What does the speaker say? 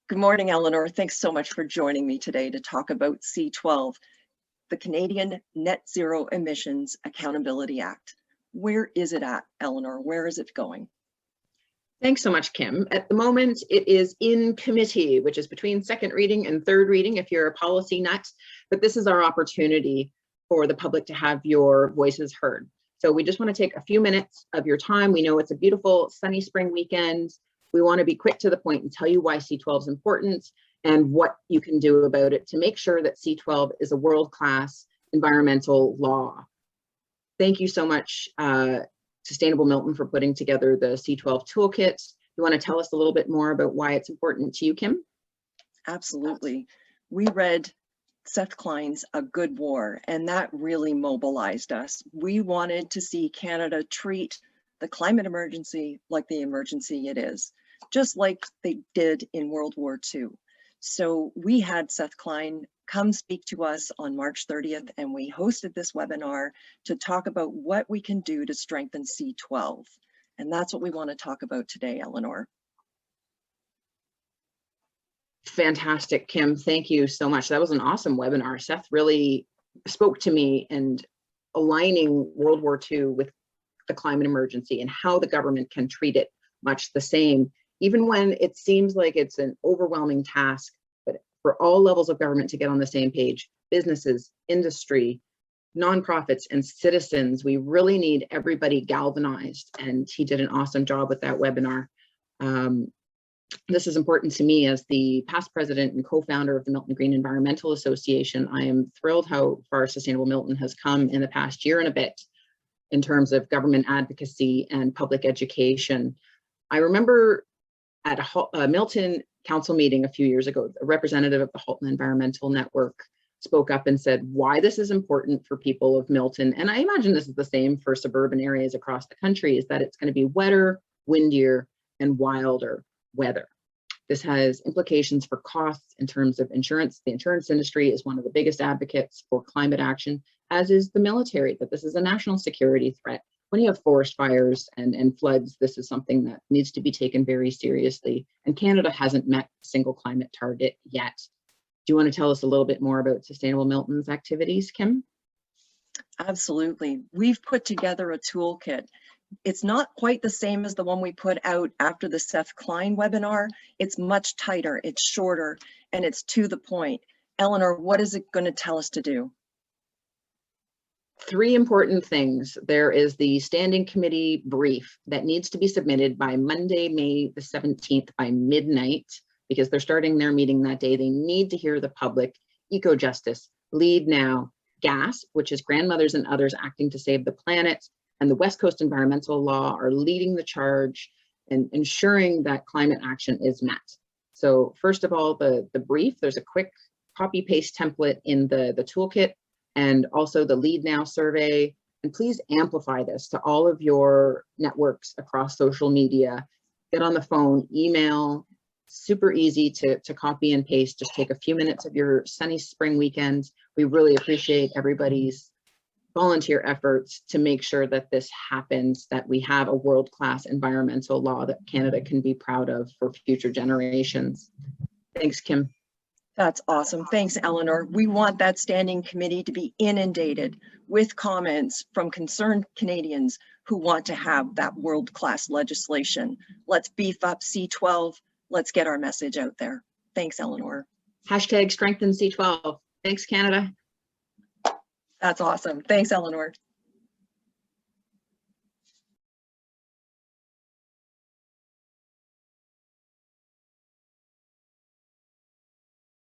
Good morning, Eleanor. Thanks so much for joining me today to talk about C12, the Canadian Net Zero Emissions Accountability Act. Where is it at, Eleanor? Where is it going? Thanks so much, Kim. At the moment, it is in committee, which is between second reading and third reading if you're a policy nut. But this is our opportunity for the public to have your voices heard. So we just want to take a few minutes of your time. We know it's a beautiful sunny spring weekend. We want to be quick to the point and tell you why C12 is important and what you can do about it to make sure that C12 is a world-class environmental law. Thank you so much, Sustainable Milton, for putting together the C12 toolkit. You want to tell us a little bit more about why it's important to you, Kim? Absolutely. We read Seth Klein's A Good War, and that really mobilized us. We wanted to see Canada treat the climate emergency like the emergency it is, just like they did in World War II. So we had Seth Klein come speak to us on March 30th, and we hosted this webinar to talk about what we can do to strengthen C12. And that's what we want to talk about today, Eleanor. Fantastic, Kim. Thank you so much. That was an awesome webinar. Seth really spoke to me and aligning World War II with the climate emergency and how the government can treat it much the same, even when it seems like it's an overwhelming task. But for all levels of government to get on the same page, businesses, industry, nonprofits, and citizens, we really need everybody galvanized. And he did an awesome job with that webinar. This is important to me as the past president and co-founder of the Milton Green Environmental Association. I am thrilled how far Sustainable Milton has come in the past year and a bit in terms of government advocacy and public education. I remember at a Milton council meeting a few years ago, a representative of the Halton Environmental Network spoke up and said why this is important for people of Milton, and I imagine this is the same for suburban areas across the country, is that it's going to be wetter, windier, and wilder weather. This has implications for costs in terms of insurance. The insurance industry is one of the biggest advocates for climate action, as is the military, that this is a national security threat. When you have forest fires and floods, this is something that needs to be taken very seriously. And Canada hasn't met a single climate target yet. Do you want to tell us a little bit more about Sustainable Milton's activities, Kim? Absolutely. We've put together a toolkit. It's not quite the same as the one we put out after the Seth Klein webinar. It's much tighter, it's shorter, and it's to the point. Eleanor, what is it going to tell us to do? Three important things. There is the standing committee brief that needs to be submitted by Monday, May the 17th by midnight, because they're starting their meeting that day. They need to hear the public. Eco-justice, Lead Now, GASP, which is Grandmothers and Others Acting to Save the Planet, and the West Coast Environmental Law are leading the charge and ensuring that climate action is met. So first of all, the brief, there's a quick copy-paste template in the toolkit, and also the Lead Now survey. And please amplify this to all of your networks across social media. Get on the phone, email, super easy to copy and paste. Just take a few minutes of your sunny spring weekend. We really appreciate everybody's volunteer efforts to make sure that this happens, that we have a world-class environmental law that Canada can be proud of for future generations. Thanks, Kim. That's awesome. Thanks, Eleanor. We want that standing committee to be inundated with comments from concerned Canadians who want to have that world-class legislation. Let's beef up C12. Let's get our message out there. Thanks, Eleanor. Hashtag strengthen C12. Thanks, Canada. That's awesome. Thanks, Eleanor.